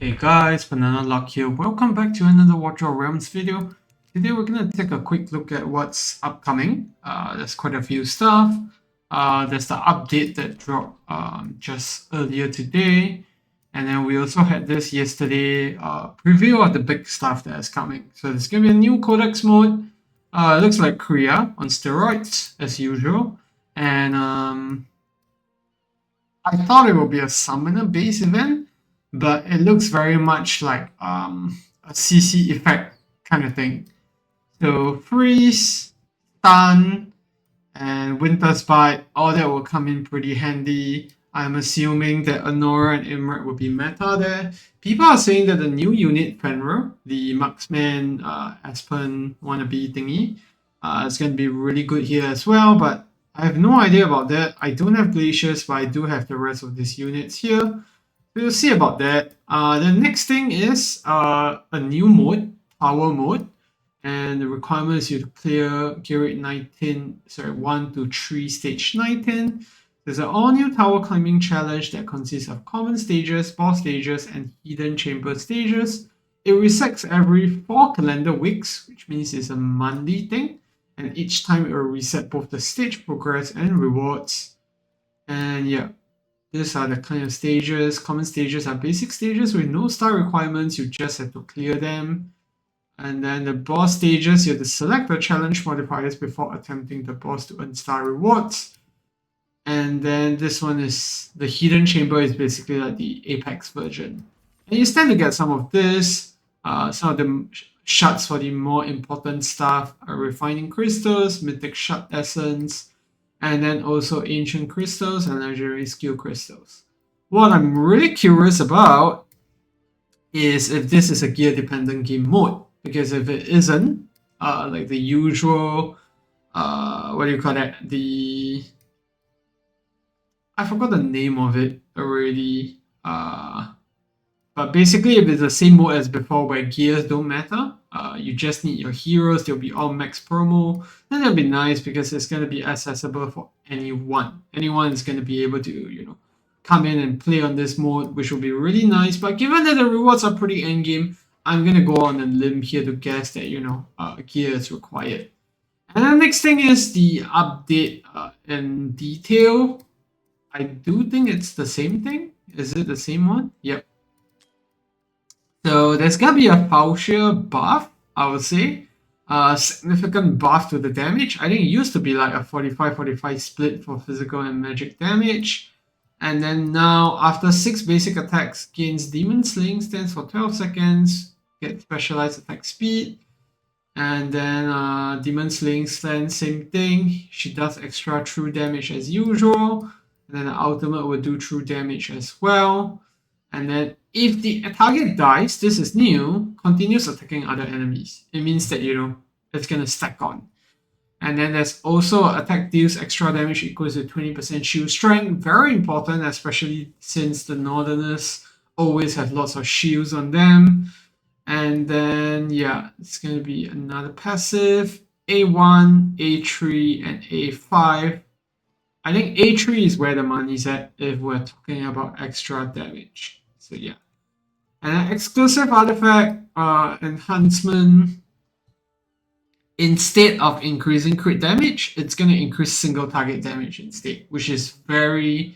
Hey guys, Banana Lock here. Welcome back to another Watch Your Realms video. Today we're gonna take a quick look at what's upcoming. There's quite a few stuff. There's the update that dropped just earlier today, and then we also had this yesterday preview of the big stuff that is coming. So there's gonna be a new Codex Mode. It looks like Kriya on steroids as usual, and I thought it would be a summoner-based event, but it looks very much like a CC effect kind of thing. So freeze, stun, and winter's bite, all that will come in pretty handy. I'm assuming that Honora and Imrat will be meta there. People are saying that the new unit Fenris, the marksmen Aspen wannabe thingy, is going to be really good here as well, but I have no idea about that. I don't have glaciers, but I do have the rest of these units here. We'll see about that. The next thing is a new mode, power mode, and the requirement is you to clear gear rate 1 to 3 stage 19. There's an all-new tower climbing challenge that consists of common stages, boss stages, and hidden chamber stages. It resets every 4 calendar weeks, which means it's a monthly thing, and each time it will reset both the stage progress and rewards. And yeah, these are the kind of stages. Common stages are basic stages with no star requirements, you just have to clear them. And then the boss stages, you have to select the challenge modifiers before attempting the boss to earn star rewards. And then this one is the hidden chamber, is basically like the apex version. And you stand to get some of this. Some of the shards for the more important stuff are refining crystals, mythic shard essence, and then also ancient crystals and legendary skill crystals. What I'm really curious about is if this is a gear dependent game mode, because if it isn't, like the usual, what do you call that? I forgot the name of it already. But basically, if it's the same mode as before where gears don't matter, you just need your heroes, they'll be all max promo, then that'll be nice because it's going to be accessible for anyone. Anyone is going to be able to, come in and play on this mode, which will be really nice. But given that the rewards are pretty endgame, I'm going to go on a limb here to guess that, gear is required. And the next thing is the update in detail. I do think it's the same thing. Is it the same one? Yep. So there's gonna be a Falcia buff, I would say. A significant buff to the damage. I think it used to be like a 45-45 split for physical and magic damage. And then now, after 6 basic attacks, gains Demon Slaying Stance for 12 seconds, get specialized attack speed. And then Demon Slaying Stance, same thing. She does extra true damage as usual. And then the ultimate will do true damage as well. And then if the target dies, this is new, continues attacking other enemies. It means that, it's going to stack on. And then there's also attack deals extra damage equals to 20% shield strength. Very important, especially since the Northerners always have lots of shields on them. And then, yeah, it's going to be another passive. A1, A3, and A5. I think A3 is where the money's at if we're talking about extra damage. So yeah. And an exclusive artifact enhancement. Instead of increasing crit damage, it's going to increase single target damage instead, which is very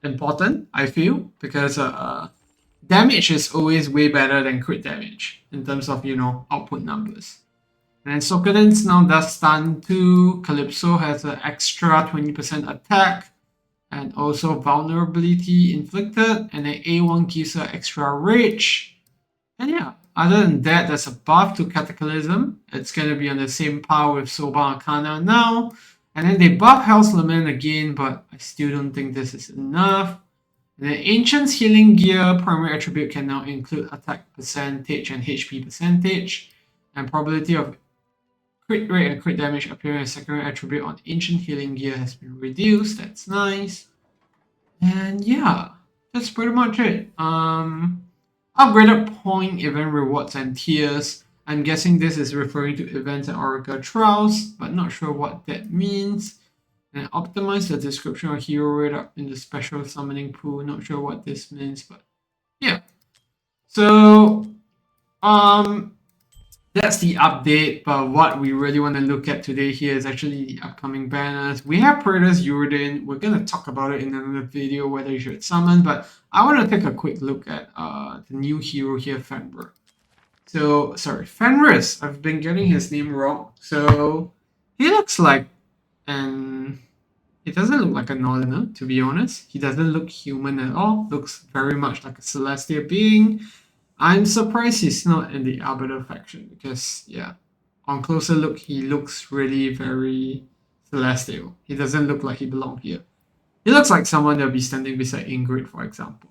important, I feel, because damage is always way better than crit damage in terms of, output numbers. And Sokoden's now does stun too. Calypso has an extra 20% attack and also vulnerability inflicted. And then A1 gives her extra rage. And yeah, other than that, there's a buff to Cataclysm. It's going to be on the same par with Soba Arcana now. And then they buff Hell's Lament again, but I still don't think this is enough. And then Ancient's Healing Gear primary attribute can now include attack percentage and HP percentage. And probability of crit rate and crit damage appearing as secondary attribute on Ancient Healing Gear has been reduced. That's nice. And yeah, that's pretty much it. Upgraded point, event rewards, and tiers. I'm guessing this is referring to events and Oracle Trials, but not sure what that means. And optimize the description of hero rate up in the special summoning pool. Not sure what this means, but yeah. So that's the update, but what we really want to look at today here is actually the upcoming banners. We have Predators Uridin. We're going to talk about it in another video, whether you should summon, but I want to take a quick look at the new hero here, Fenris. So, sorry, Fenris. I've been getting his name wrong. So, he looks like an... He doesn't look like a Northerner, to be honest. He doesn't look human at all. Looks very much like a Celestial being. I'm surprised he's not in the Arbiter faction because, yeah, on closer look, he looks really very celestial. He doesn't look like he belongs here. He looks like someone that'll be standing beside Ingrid, for example.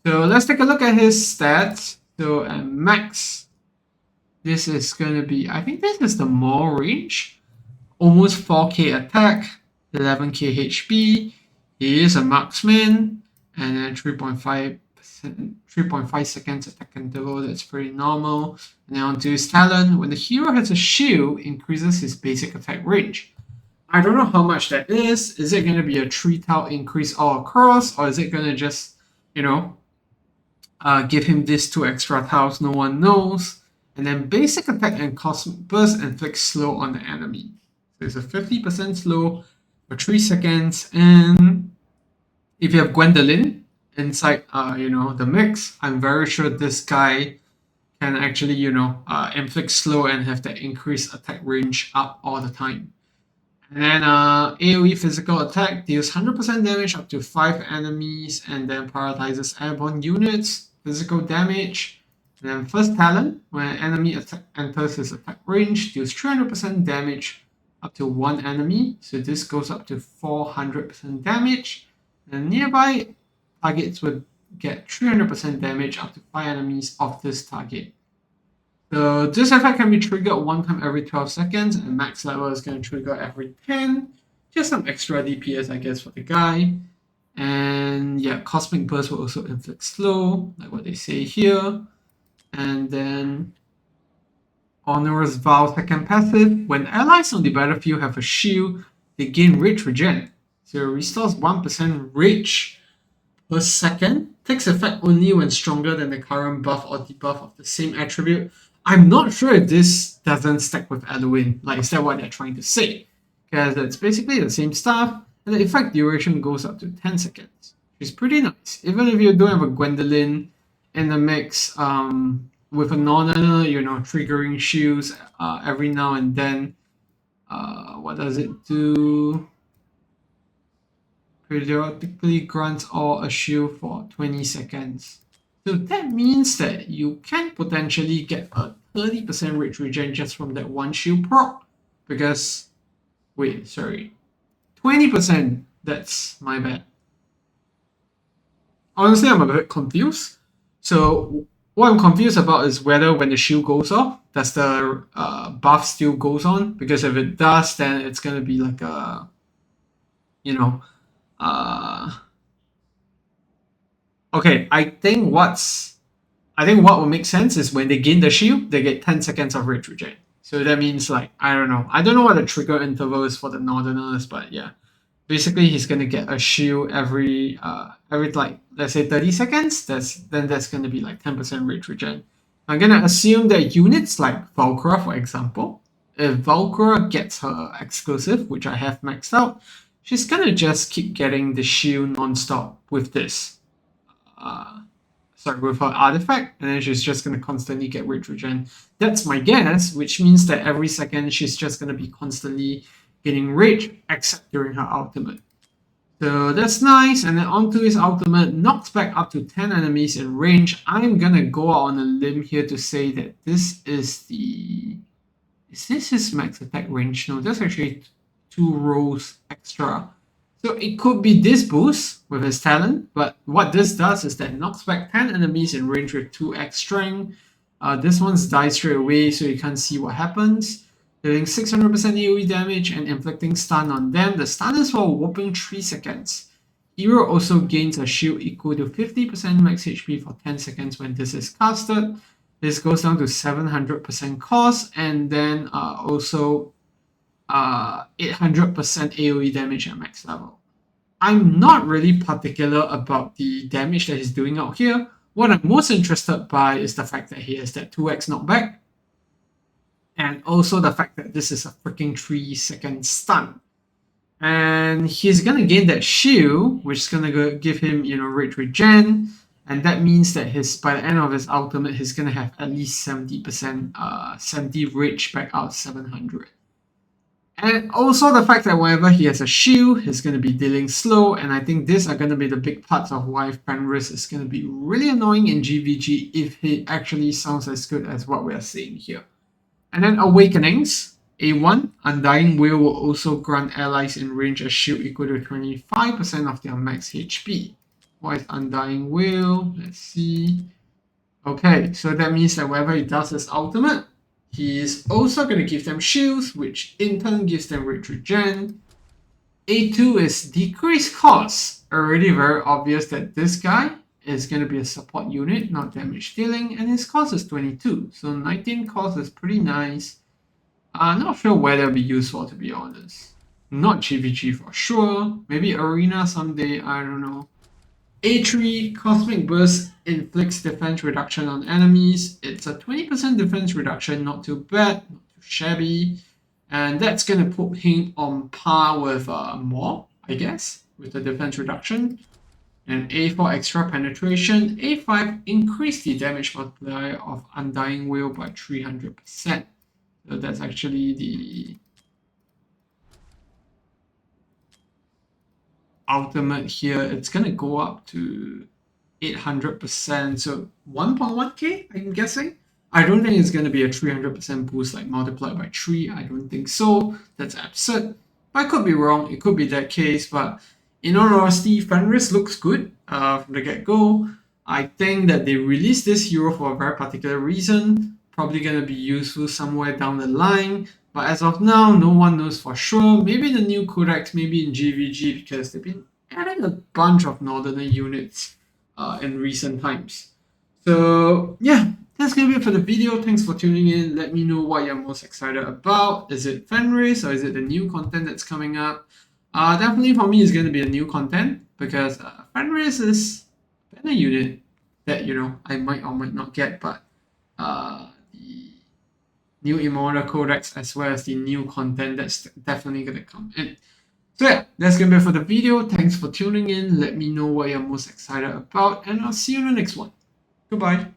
So let's take a look at his stats. So at max, this is going to be, I think this is the Maul range. Almost 4k attack, 11k HP. He is a marksman, and then 3.5 seconds attack interval, that's pretty normal. And then onto his talent, when the hero has a shield, increases his basic attack range. I don't know how much that is. Is it going to be a 3 tile increase all across, or is it going to just, give him these 2 extra tiles? No one knows. And then basic attack and cosmic burst inflicts slow on the enemy. So it's a 50% slow for 3 seconds. And if you have Gwendolyn inside, the mix, I'm very sure this guy can actually, inflict slow and have that increased attack range up all the time. And then AoE physical attack deals 100% damage up to 5 enemies and then prioritizes airborne units, physical damage. And then first talent, when an enemy enters his attack range, deals 300% damage up to 1 enemy. So this goes up to 400% damage. And nearby targets would get 300% damage up to 5 enemies of this target. So this effect can be triggered one time every 12 seconds, and max level is going to trigger every 10. Just some extra DPS, I guess, for the guy. And yeah, Cosmic Burst will also inflict slow, like what they say here. And then Honor's Vow second passive. When allies on the battlefield have a shield, they gain Rage Regen. So it restores 1% Rage per second. Takes effect only when stronger than the current buff or debuff of the same attribute. I'm not sure if this doesn't stack with Eloin. Like, is that what they're trying to say? Because it's basically the same stuff, and the effect duration goes up to 10 seconds, which is pretty nice. Even if you don't have a Gwendolyn in the mix, with a Northerner, triggering shields every now and then. What does it do? Periodically grants all a shield for 20 seconds. So that means that you can potentially get a 30% rage regen just from that one shield proc. Because, 20%, that's my bad. Honestly, I'm a bit confused. So what I'm confused about is whether when the shield goes off, does the buff still goes on? Because if it does, then it's going to be like a, okay, I think what will make sense is when they gain the shield, they get 10 seconds of rage regen. So that means, like, I don't know what the trigger interval is for the Northerners, but yeah. Basically, he's gonna get a shield every like, let's say 30 seconds. That's gonna be like 10% rage regen. I'm gonna assume that units like Valkyra, for example, if Valkyra gets her exclusive, which I have maxed out, she's gonna just keep getting the shield non-stop with this. With her artifact, and then she's just gonna constantly get rage regen. That's my guess, which means that every second she's just gonna be constantly getting rage, except during her ultimate. So that's nice. And then onto his ultimate, knocks back up to 10 enemies in range. I'm gonna go out on a limb here to say that this is the... Is this his max attack range? No, that's actually 2 rolls extra. So it could be this boost with his talent, but what this does is that it knocks back 10 enemies in range with 2x strength. This one's dies straight away, so you can't see what happens. Dealing 600% AoE damage and inflicting stun on them. The stun is for a whopping 3 seconds. Hero also gains a shield equal to 50% max HP for 10 seconds when this is casted. This goes down to 700% cost, and then also 800% AoE damage at max level. I'm not really particular about the damage that he's doing out here. What I'm most interested by is the fact that he has that 2x knockback, and also the fact that this is a freaking 3-second stun. And he's gonna gain that shield, which is gonna give him, rage regen, and that means that by the end of his ultimate, he's gonna have at least 70%, 70 rage back out 700. And also the fact that whenever he has a shield, he's going to be dealing slow, and I think these are going to be the big parts of why Fenris is going to be really annoying in GVG if he actually sounds as good as what we are seeing here. And then Awakenings, A1, Undying Will will also grant allies in range a shield equal to 25% of their max HP. What is Undying Will? Let's see. Okay, so that means that whenever he does his ultimate, he is also going to give them shields, which in turn gives them rage regen. A2 is decreased cost. Already very obvious that this guy is going to be a support unit, not damage dealing, and his cost is 22. So 19 cost is pretty nice. I'm not sure where they'll be useful, to be honest. Not GVG for sure. Maybe Arena someday, I don't know. A3, Cosmic Burst inflicts defense reduction on enemies. It's a 20% defense reduction, not too bad, not too shabby. And that's going to put him on par with Maw, I guess, with the defense reduction. And A4, extra penetration. A5, increase the damage multiplier of Undying Will by 300%. So that's actually the ultimate here. It's gonna go up to 800%, so 1.1k, I'm guessing. I don't think it's gonna be a 300% boost like multiplied by 3. I don't think so. That's absurd. But I could be wrong. It could be that case. But in all honesty, Fenris looks good from the get-go. I think that they released this hero for a very particular reason. Probably gonna be useful somewhere down the line. But as of now, no one knows for sure. Maybe the new Codex, maybe in GVG, because they've been adding a bunch of Northerner units in recent times. So yeah, that's gonna be it for the video. Thanks for tuning in. Let me know what you're most excited about. Is it Fenris or is it the new content that's coming up? Definitely for me, it's gonna be a new content because Fenris is a better unit that I might or might not get, but the new Immortal Codex as well as the new content that's definitely gonna come in. So yeah, that's gonna be it for the video. Thanks for tuning in. Let me know what you're most excited about, and I'll see you in the next one. Goodbye.